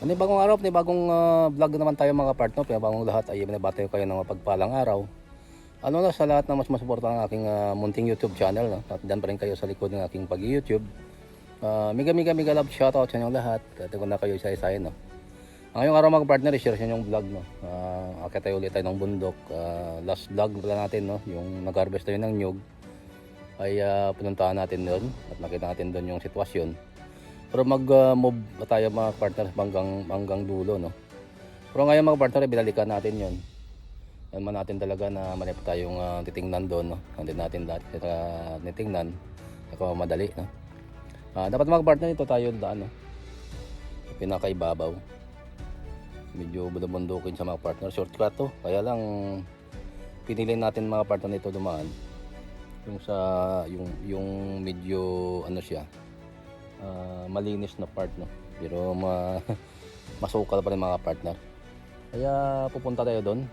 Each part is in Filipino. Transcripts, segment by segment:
Bagong araw, bagong vlog naman tayo mga partner. Bagong lahat ay binabati ko kayo ng mapagpalang araw. Ano na sa lahat na mas masuporta ng aking munting YouTube channel, no? At dyan pa rin kayo sa likod ng aking pag-YouTube. Mega love shoutout sa inyong lahat. At kung na kayo isa-isahin, no? Ngayong araw mga partner, i-share sa inyong vlog, no? Akit tayo ulit tayo ng bundok. Last vlog pala natin, no? Yung nag-harvest tayo ng nyug ay pinuntahan natin doon at nakita natin doon yung sitwasyon. Pero mag-move tayo mga partner hanggang dulo, no? Pero ngayon mga partner, binalikan natin yon. Yan man natin talaga na mali pa tayong titingnan doon, no? Hindi natin lahat nitingnan. Ako madali, no? Dapat mga partner, ito tayo daan, no? Pinakaibabaw. Medyo bundukin sa mga partner. Shortcut to. Kaya lang pinili natin mga partner nito dumaan. Yung sa yung medyo ano siya, malinis na part, no? Pero masukal pa rin mga partner. Kaya pupunta tayo doon.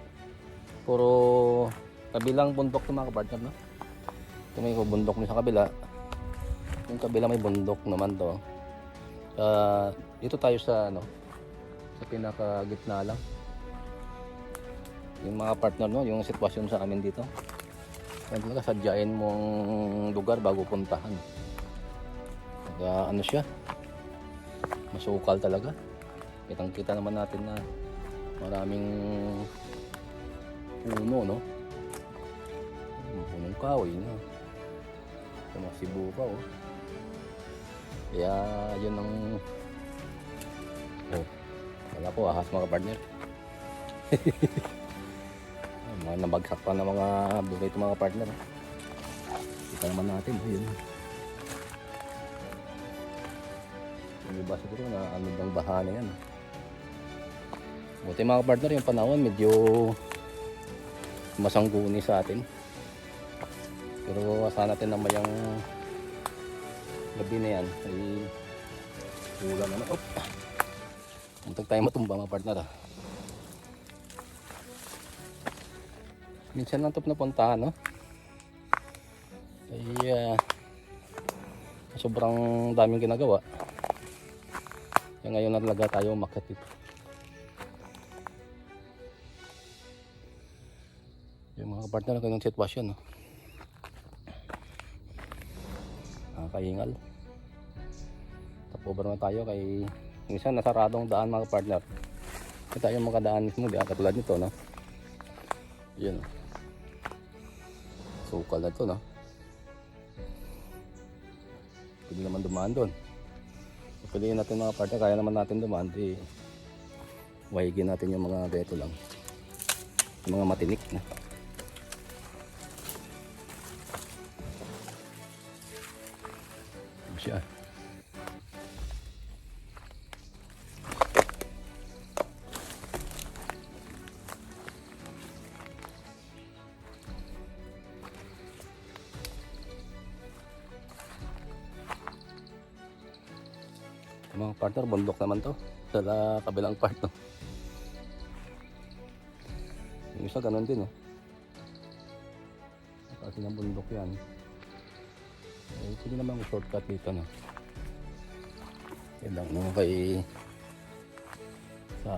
Puro kabilang bundok ng mga partner, no? Ito may bundok niya sa kabila. Yung kabila may bundok naman to. Dito tayo sa ano, sa pinakagitna lang. Yung mga partner, no, yung sitwasyon sa amin dito. Kaya talaga sadyain mong lugar bago puntahan. Kaya ano siya, masukal talaga. Kitang-kita naman natin na maraming puno, no? Punong kahoy, no? Ito mga sibu pa, oh. Kaya yun ang wala po, ahas mga partner. Mga nabagsak pa ng mga bukay ito mga partner. Kita naman natin, yun. Yung iba siguro na ano bang bahana yan. Buti mga partner, yung panahon medyo masangguni sa atin. Pero asahan natin na mayang gabi na yan ay ulan na. Muntag tayo matumba mga partner, ah. Minsan lang ito pinapuntahan, no? Ay sobrang daming ginagawa. Kaya ngayon na talaga tayo umakyat dito. Yung mga partner na kanyang sitwasyon, no? Nakakahingal. Tapover na tayo kay minsan nasaradong daan mga partner. Hindi tayo makadaan mismo, di katulad nito, no? Yun, no? Sukal na ito, no? Pwede naman dumaan doon. Piliin natin mga partner, kaya naman natin dumaan. Di wahigin natin yung mga ganito lang, yung mga matinik na. Siya. Mga partner, bundok naman to sa kabilang part, no? Yung isa ganun din, no? Kasi ng bundok yan. Pwede naman shortcut dito, no? Yan lang, no? Kay sa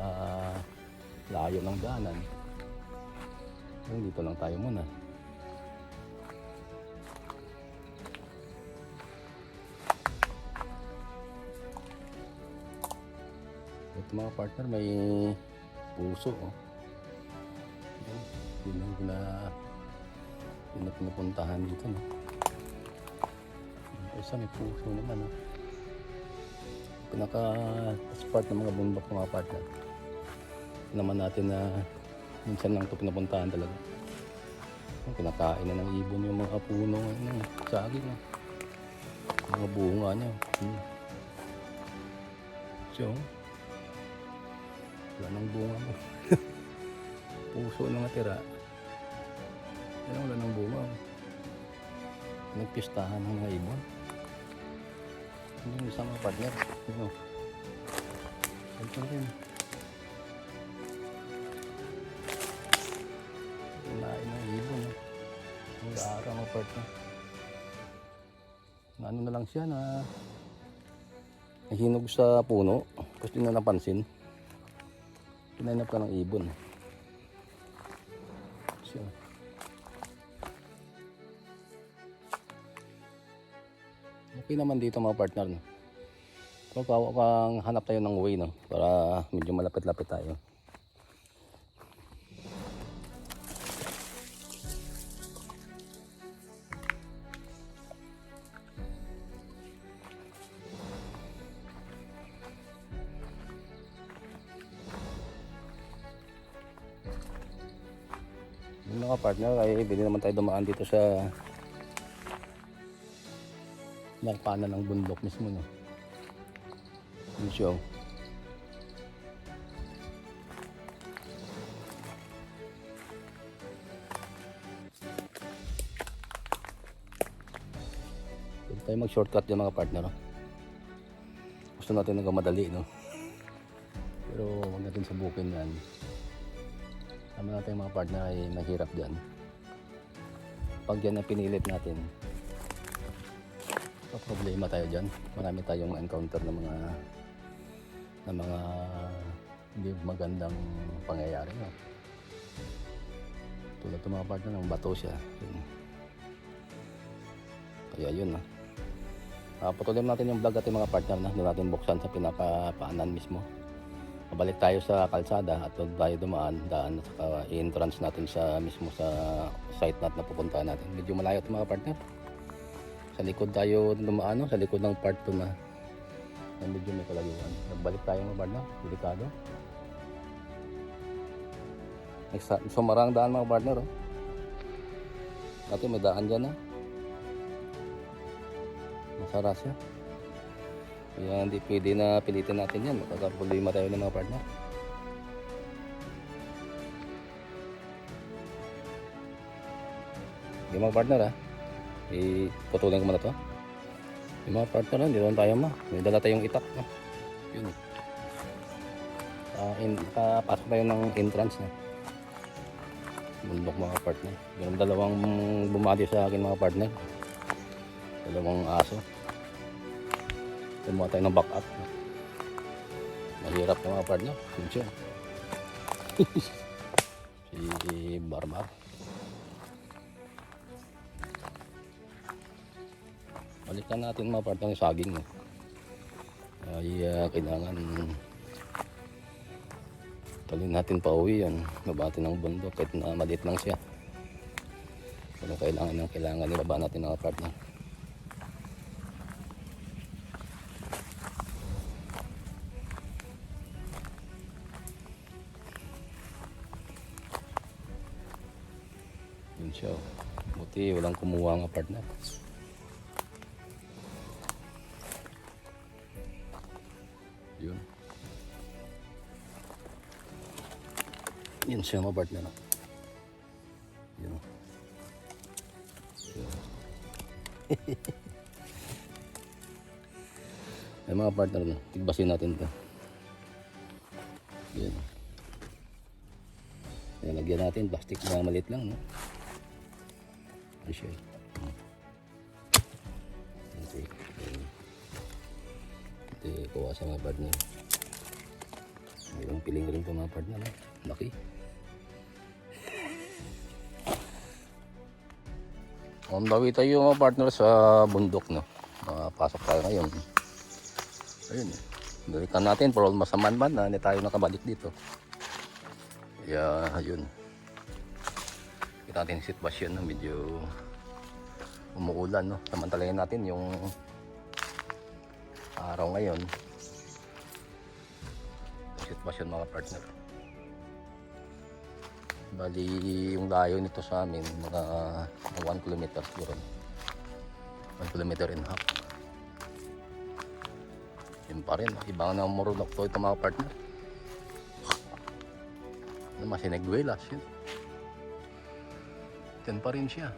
layo ng daanan. Dito lang tayo muna. Ito mga partner, may puso, oh. Yun lang pinapuntahan dito, no? Isa may puso naman, no? Pinaka-spot ng mga bundok mga partner. Naman natin na minsan lang ito pinapuntahan talaga. Pinakain na ng ibon yung mga puno, ano, saging, no? Mga bunga niya. So, wala nang bunga mo. Puso na natira. Wala nang bunga. Nagpistahan ng mga ibon. Hindi yung isang partner. Ano? Ito rin. Kunain ng ibon. Ang araw mga partner. Ano na lang siya na nahinog sa puno. Kasi hindi na napansin. Kinainap ka ng ibon. So, okay naman dito mga partner, no? So, kang hanap tayo ng way, no? Para medyo malapit-lapit tayo. Yung mga partner ay pwede naman tayo dumaan dito sa narpanan ng bundok mismo, no? Yung show. Pwede tayo mag-shortcut yung mga partner, no? Gusto natin nagmamadali, no? Pero huwag natin subukin yan. Tama natin mga partner ay mahirap dyan. Pag yan ang pinilit natin, problema tayo dyan. Marami tayong encounter ng mga hindi magandang pangyayari, no? Tulad ng mga partner ng bato siya. Yun. Kaya yun, no? Patuloy natin yung vlog natin mga partner, na doon natin buksan sa pinapaanan mismo. Mabalik tayo sa kalsada at doon tayo daan sa entrance natin sa mismo sa site natin na pupuntahan natin. Medyo malayo ito mga partner. Sa likod tayo dumaan, no? Sa likod ng part 2 na medyo may kalayuan. Nagbalik tayo mga partner, delikado. So marang daan mga partner, oh. Dati may daan dyan, masara siya. Kaya hindi pwede na pilitin natin yan. Makakaproblema tayo ng mga partner. Yung mga partner, iputulin ko muna to. Yung mga partner, hindi naman tayo may dala tayong itak. Yun. Papasok tayo ng entrance na bundok mga partner. Yung dalawang bumati sa akin mga partner. Dalawang aso. Kumuha tayo ng back up. Mahirap na mga partner. Yun siya. Si Barbar. Balikan natin mga partner yung saging. Ay kailangan talin natin pa uwi yan. Mabati ng bundok kahit na maliit lang siya. Pero kailangan ibaba natin mga partner. Yun siya. Buti walang kumuha nga partner. Yun. Yun siya mga partner. Yun. Ay mga partner, tigbasin natin ito. Yun. Lagyan natin plastic na maliit lang, no? Ano siya? Ito kuha sa mga partner. Mayroong piling rin po mga partner, no? Laki. On the way tayo mga partner sa bundok, no? Pasok tayo ngayon. Ayun, balikan natin for almost a month na hindi tayo nakabalik dito. Kaya ayun, kita natin yung sitwasyon na medyo umuulan, no? Samantalayan natin yung araw ngayon. Yung sitwasyon mga partner. Bali yung layo nito sa amin mga 1 kilometer siguro. 1 kilometer and a half. Yun pa rin, ibang na murulok to ito mga partner. Masinagwelas yun. Yan pa rin siya.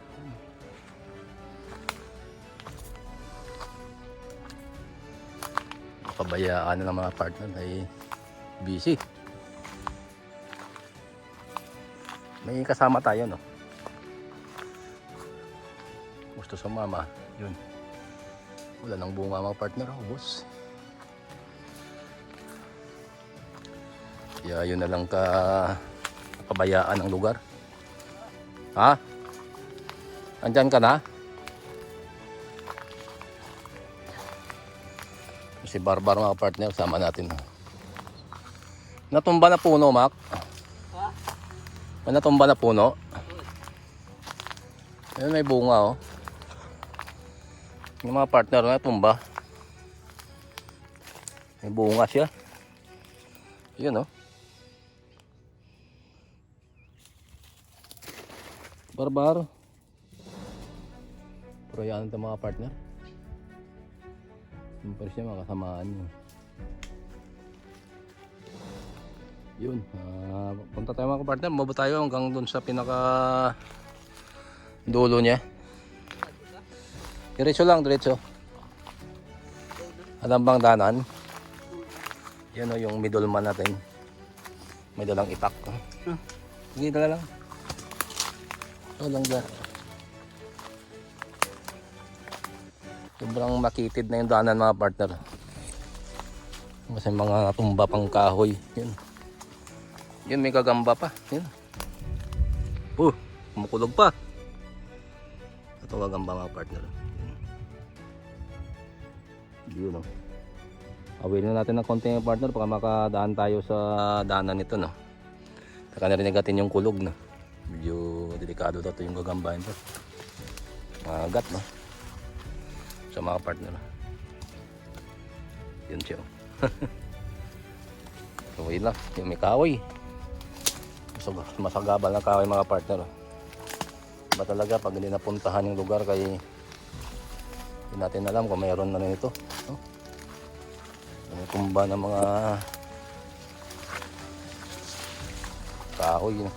Pabayaan na ng mga partner ay busy. May kasama tayo, no? Gusto sa mama. Yun. Wala nang bunga mga partner. Ubos. Kaya yun na lang kapabayaan ang lugar. Ha? Andyan ka na? Si Barbar mga partner, sama natin. Natumba na puno, Mac? Ha? May natumba na puno? Ayun, may bunga, oh. Yung mga partner na tumba. May bunga siya. Yun, oh. Barbar. Pero yan ito mga partner. Siyempre siya mga kasamaan nyo. Yun. Punta tayo mga partner. Mababa tayo hanggang dun sa pinaka dulo niya. Diretso lang, diretso. Alam bang danan? Yan o yung middleman natin. May dalang itak. Sige, dala lang. Ito lang dyan. Sobrang makitid na yung daanan mga partner. Kasi mga tumba pang kahoy. Yun. Yun, may gagamba pa. Yun. Kumukulog pa. Ito gagamba mga partner. Yun o. Awin na natin ng konti mga partner baka makadaan tayo sa daanan nito, no. Saka narinig natin yung kulog, no. Medyo delikado to yung gagambahin to. Magat, no. Sa mga partner. Yun siya. So yun lang, yung may kahoy. Masagabal na kahoy mga partner. Ba talaga pag hindi napuntahan yung lugar kay hindi natin alam kung mayroon na rin ito, no? May tumba ng mga kahoy, no?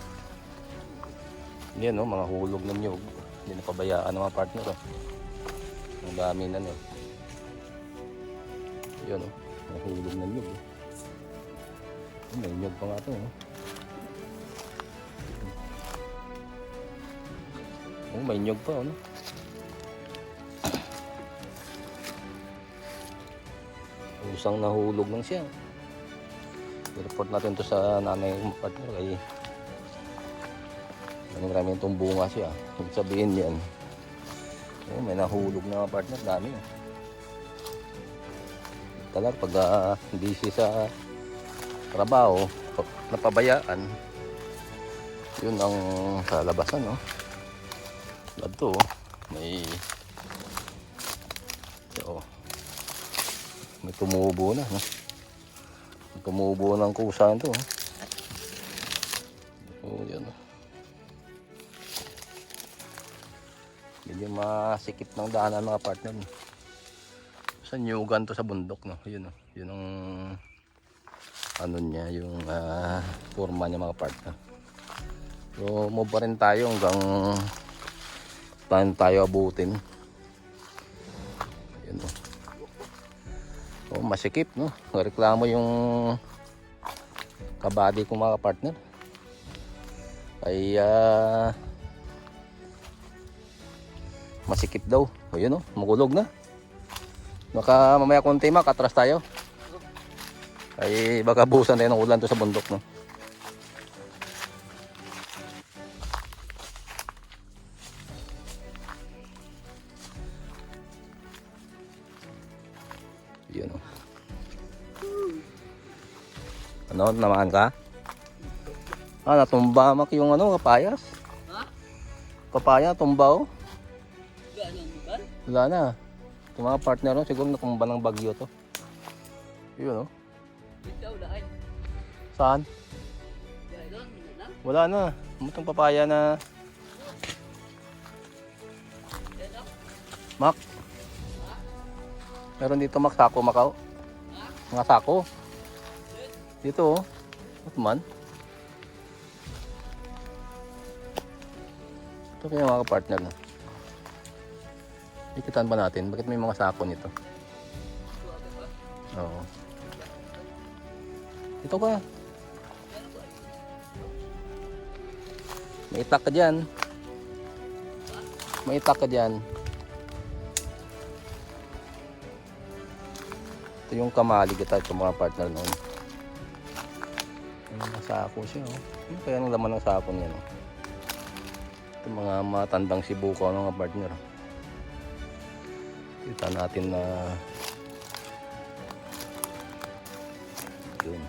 Yan, no? Mga hulog ng nyug. Hindi na pabayaan ng mga partner, no? Ang dami na, no? Yan, no? Mga hulog ng nyug, no? May nyug pa nga ito, no? May nyug pa, no? Usang nahulog lang siya. I-report natin to sa nanay ng partner kay maraming tumbunga siya. Ibig sabihin yan, may nahulog na mga partner, dami. Talaga pag busy sa trabaho, napabayaan, yun ang sa labasan, no? Ito, may may tumubo na, no? May tumubo ng kusa ito, oh. So, yan, oh. Hindi masikip ng daanan mga partner. Sa nyugan to sa bundok, no? Yun, oh. Yun ang ano niya, yung forma niya mga partner. So, move pa rin tayo hanggang tayo abutin. Yun, oh. Oh, masikip, no? Reklamo yung kabady ko mga partner. Ay masikip daw. O yun, oh, makulog na. Baka mamaya konti makatras tayo. Ay baka busan tayo ng ulan to sa bundok, no? Yun, oh. Ano, namaan ka? Natumba mak yung ano, papayas. Ha? Papaya, tumba, oh. Gano'n ba? Wala na. Yung mga partner, no, siguro natumba ng bagyo to. Yun, oh. Ikaw lahat. Saan? Gano'n, na? Wala na. Itong papaya na. Gano'n? Mak. Meron dito mak, sako, Macau. Mga sako. Dito, oh. Ito man. Ito kaya mga partner na. Ikitan pa natin. Bakit may mga sako nito? Oo. Ito ka. May itak ka dyan. May itak ka dyan. Ito yung kamali kita. Ito mga partner noon. Sako siya, oh. Ano kaya ang laman ng sako niya, no? Ito mga matandang sibuko, mga partner. Kita natin na yun.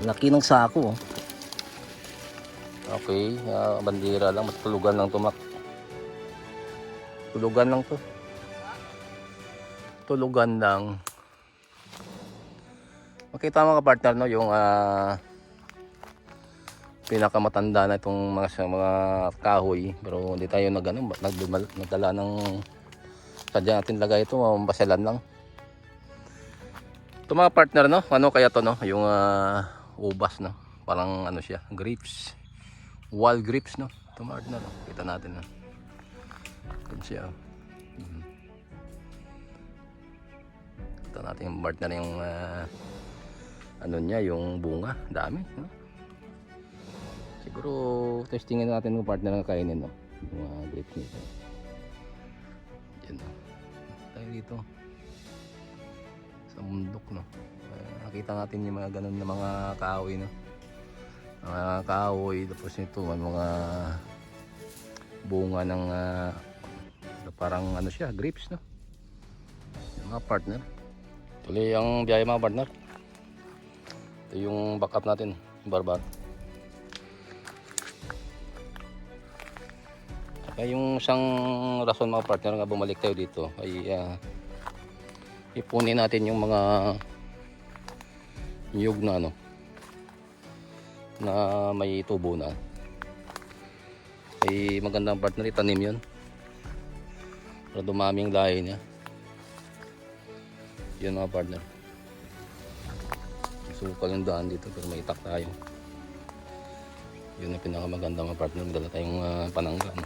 Laki ng sako, oh. Okay, bandira lang, matulugan lang tumak. Tulugan lang to. Tulugan lang. Makita mga partner, no, yung pinakamatanda na itong mga kahoy, pero hindi tayo nagdala ng sadya natin lagay ito, mabaselan lang. Ito mga partner, no, ano kaya to, no, yung ubas, no, parang ano siya, grapes, wild grapes, no. Ito mga partner, no, kita natin, no. Ito siya. Kita natin yung partner, yung ano niya, yung bunga, dami, no? Siguro testingin natin yung partner na kainin, no, yung grapes nito. Diyan, no, tayo dito sa bundok, no. Nakita natin yung mga ganun na mga kahoy, no, mga kahoy, tapos ito mga bunga ng parang ano siya, grapes, no, yung mga partner. Tuloy ang biyahe mga partner. Ito yung backup natin, barbar. Saka yung isang rason mga partner nga bumalik tayo dito ay ipunin natin yung mga niyog na ano, na may tubo na. Ay magandang partner, itanim yun para dumami yung lahi niya. Yun mga partner. Sukal yung daan dito pero may itak tayo. Yun ang pinakamaganda mga partner. Dala tayong panangga, no?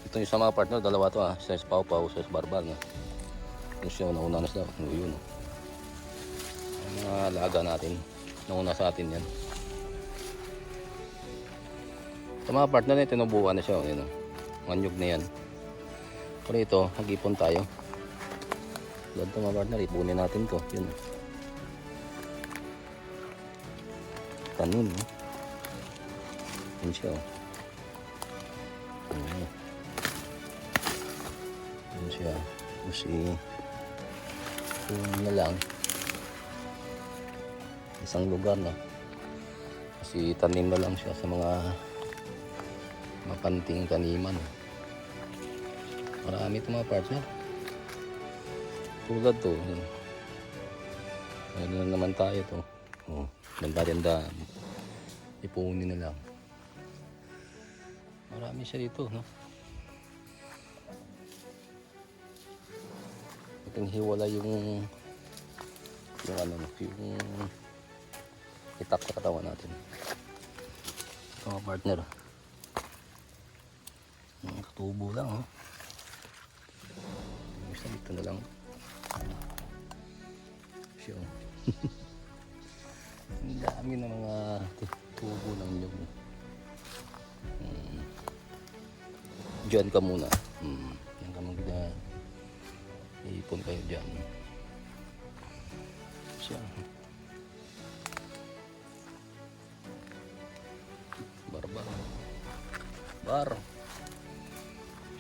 Ito yung isa mga partner, dalawa to, size pawpaw, size barbar, no? Yung siya, nauna na sila. Yun, no? Ang mga alaga natin, nauna sa atin yan. Sa mga partner na tinubuan na siya, yun, no? Manyog na yan. Pero ito, nag-ipon tayo. Lalo ito mga partner, ipunin natin to. Yun. Tanim, no? Yun siya, oh. Yun siya. Kasi yun na lang. Isang lugar, no? Kasi tanim na lang siya sa mga mapanting taniman. Marami ito mga partner. Tulad to. Meron na naman tayo to. Oh, ganda-ganda. Ipunin na lang. Marami siya dito, no? Ating hiwala yung ano, yung itak sa katawan natin. Ito mga partner. Katubo lang, oh. Isa dito na lang. Siya. Ang dami na mga tubo ng nyug. Diyan ka muna. Diyan ka muna. Iipon kayo dyan. Siya. Barbar. Bar.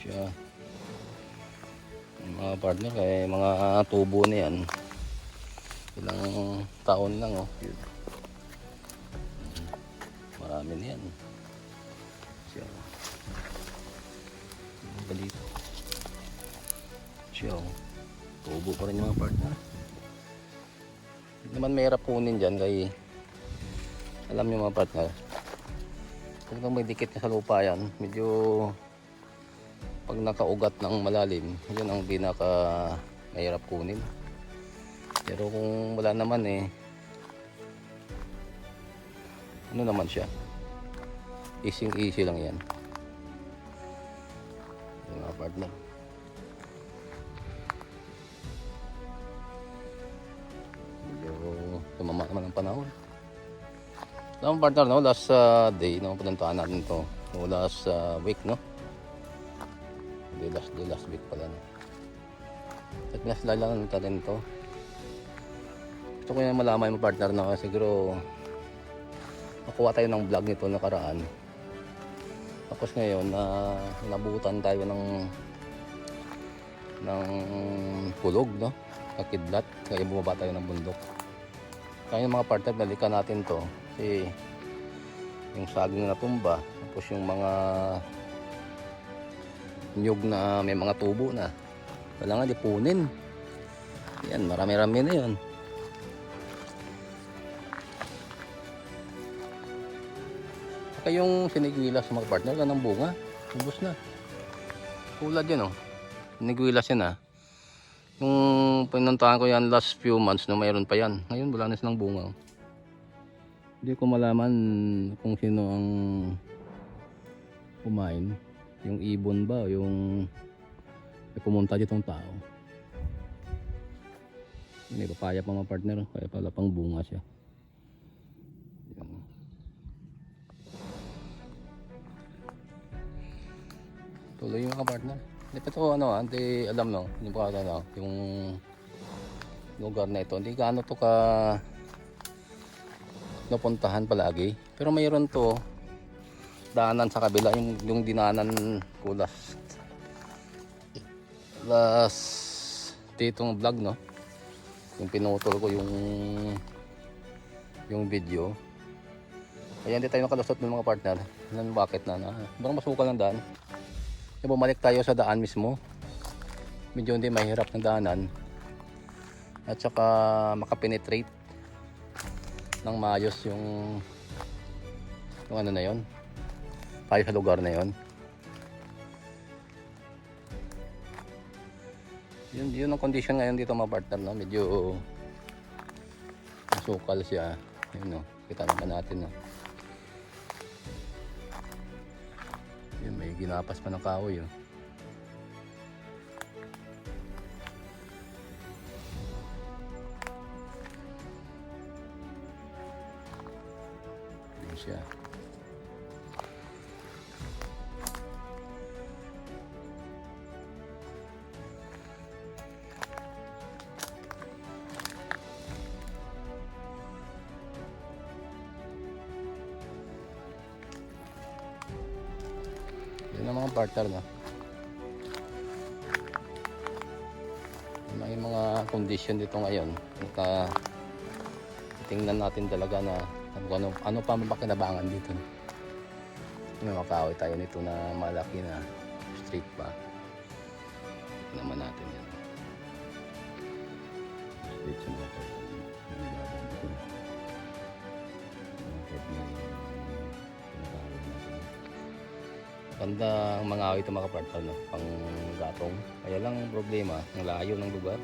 Siya. Mga partner, kaya mga tubo na yan. Ilang taon lang, oh. Yun. Marami na yan. Siya. Balito. Siya, oh. Tubo pa rin yung mga partner. Hindi naman mahirap kunin dyan, kaya alam nyo mga partner, kung may dikit na sa lupa yan, medyo pag nakaugat ng malalim, yun ang pinaka mahirap kunin. Pero kung wala naman ano naman siya, easy lang yan. Yung mga partner, medyo tumama naman ang panahon. Ito mga partner, no, last day, no, pinuntahan natin to. No, last week, no? Hindi last week pala, no? At pinaslalanan natin to. Gusto ko yung malaman yung partner na siguro nakuha tayo ng vlog nito nakaraan. Tapos ngayon nabutan tayo ng kulog, no? Kakidlat, kaya bumaba tayo ng bundok. Kaya yung mga partner, balikan natin to kasi yung saging na tumba, tapos yung mga nyug na may mga tubo na, kailangan ipunin. Yan, marami-rami na yun. Kaya yung sinigwilas sa mga partner ka ng bunga, ubos na. Kulad yun, oh. Sinigwilas yan, ah. Yung pinuntahan ko yan last few months, no, mayroon pa yan. Ngayon wala na silang bunga, oh. Hindi ko malaman kung sino ang kumain, yung ibon ba o yung pumunta ditong tao. May papaya pa mga partner, kaya pala pang bunga siya. Yan. Tuloy yung mga partner. Hindi pa ito hindi alam, no, yung yung lugar na ito. Hindi gaano to ka napuntahan palagi, pero mayroon to daanan sa kabila, yung dinanan ko last ditong vlog, no, yung pinutol ko yung video. Kaya hindi tayo nakalusot ng mga partner. Bakit parang masukal ng daan. Bumalik tayo sa daan mismo, medyo hindi mahirap ng daanan at saka makapenetrate ng maayos yung ano na yon, tayo sa lugar na yon. Yun ang condition ngayon dito mga partner, no? Medyo masukal siya, yun, no? Kita naman natin, no? Yun, may ginapas pa ng kahoy, oh. Siya. Yun ang mga partner, no? May mga condition dito ngayon. Tingnan natin talaga na ano pa mapakinabangan dito. May makaway tayo nito na malaki na street pa. Naman natin yan. Street sa mga tayo. Ganda ang mga awit ng mga partner, no? Pang gatong. Kaya lang problema, ang layo ng lugar.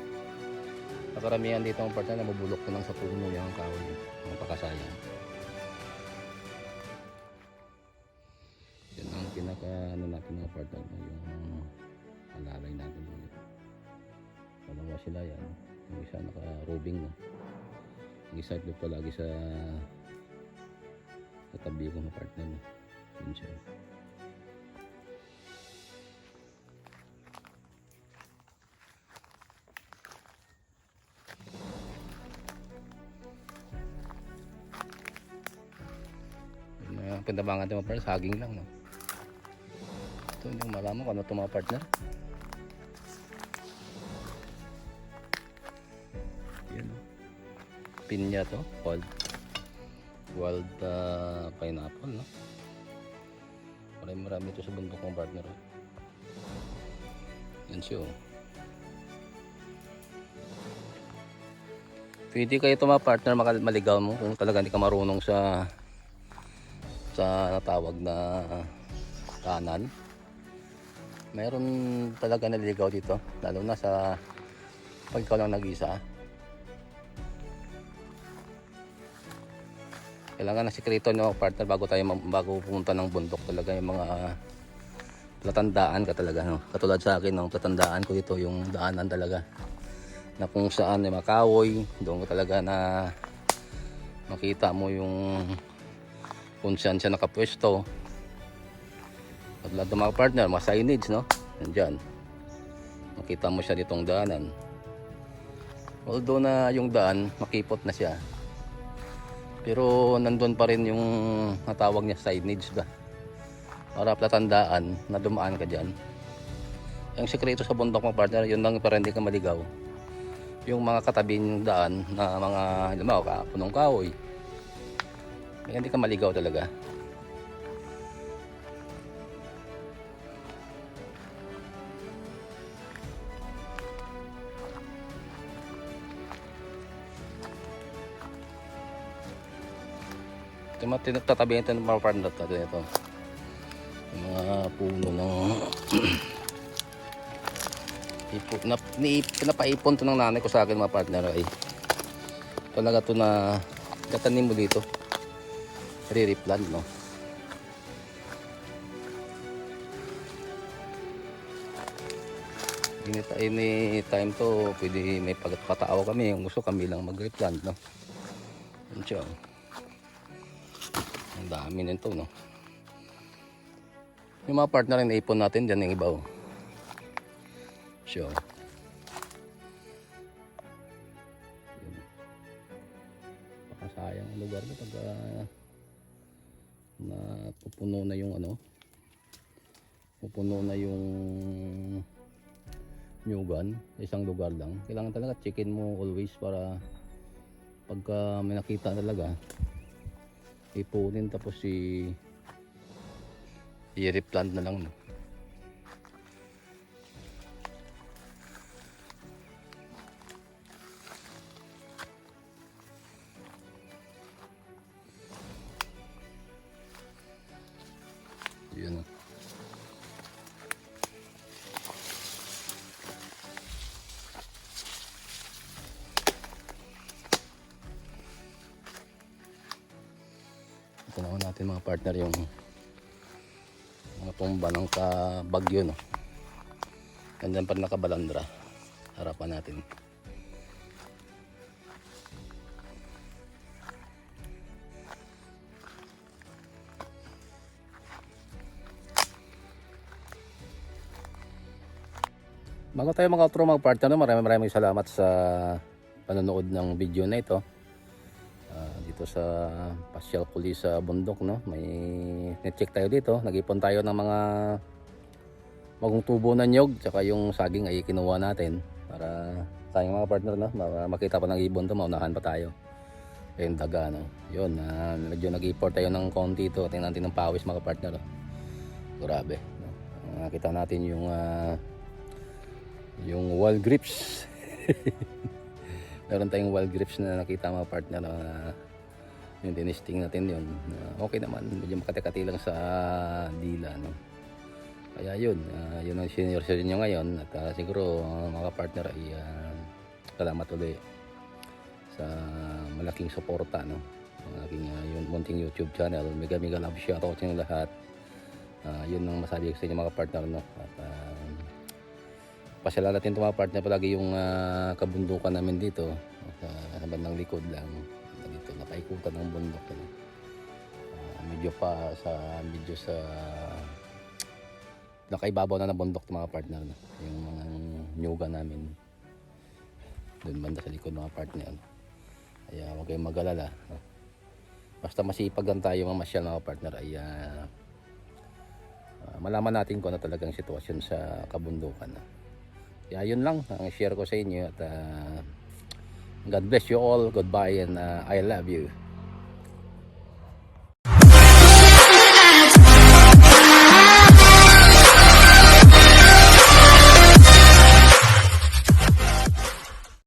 Nakaramihan dito ang partner na mabulok na lang sa puno yung kahoy. Ang pakasayang. Yan ang natin mga partner, yung alalay natin ulit. Dalawa sila yan. Yung isa naka-roving, no? Yung isa ito palagi sa tabi ko mga partner, no? Yun siya. Pintabangan ito mga partner, saging lang, no? Ito hindi ko malaman kung ano ito mga partner. Yan, no? Pinya to, wild pineapple, no? Marami ito sa bundok mga partner, oh. Yan siya, oh. Pwede kayo ito mga partner maligaw mo kung talaga hindi ka marunong sa natawag na kanan. Mayroon talaga naliligaw dito, lalo na sa pag ikaw lang nag-isa. Kailangan na sikreto nyo partner bago pumunta ng bundok. Talaga yung mga platandaan ka talaga, no? Katulad sa akin, no? Platandaan ko dito yung daanan talaga na kung saan may makawoy, doon ko talaga na makita mo yung kung saan siya nakapwesto. At lahat ng mga partner, mga signage, no? Nandyan. Makita mo siya ditong daanan. Although na yung daan, makipot na siya. Pero nandun pa rin yung natawag niya signage ba? Para platandaan na dumaan ka dyan. Ang sekreto sa bundok mga partner, yun lang para hindi ka maligaw. Yung mga katabi ng daan na mga, punong kahoy. Kaya hindi ka maligaw talaga. Ito yung mga tinatatabi ito ng mga partner natin ito. Yung mga puno ng pinapaipon to ng nanay ko sa akin mga partner ay talaga to na gatanim mo dito. Re-replant, no? Any time to pwede may pagpatao kami kung gusto kami lang mag-replant, no? Yan siya. Ang dami nito, no? Yung mga partner na ipon natin dyan yung iba, oh. Sure. Baka sayang ang lugar na pag napupuno na yung ano, pupuno na yung nyugan sa isang lugar lang. Kailangan talaga checkin mo always para pagka may nakita talaga ipunin tapos i-replant na lang, no? Yun, no? Ito naman natin mga partner yung mga tumba ng kabagyo, no? Nandyan pa rin nakabalandra harapan natin. Bago tayo mag-outro mga partner, maraming salamat sa panonood ng video na ito. Dito sa pasyal kuli sa bundok, no? May na-check tayo dito. Nag-ipon tayo ng mga bagong tubo ng nyog, tsaka yung saging ay kinuha natin para tayong mga partner, no? Makita pa ng ibon to, maunahan pa tayo. Yung daga, no? Yun, medyo nag-import tayo ng konti ito. Tingnan natin ng pawis mga partner, no? Grabe, no? Nakita natin yung wall grips. Meron tayong wall grips na nakita mga partner na yung dinesting natin yun. Okay naman, medyo makati-kati lang sa dila, no? Kaya yun, yun ang senior sa inyo ngayon. At siguro mga partner ay salamat ulit sa malaking suporta, no? Ang aking yung munting YouTube channel. Mega love shoutout sa inyo lahat. Yun ang masabi ko sa inyo mga partner, no? At pasyalan natin ito mga partner palagi yung kabundukan namin dito sa bandang likod lang dito, napaikutan ng bundok, no? Medyo sa nakaibabaw na ng bundok mga partner, no? Yung mga nyuga namin doon banda sa likod mga partner, no? Kaya huwag kayong mag-alala, no? Basta masipag lang tayo mamasyal mga partner ay malaman natin kung ano talagang sitwasyon sa kabundukan, no? Kaya yun lang ang share ko sa inyo at God bless you all. Goodbye and I love you.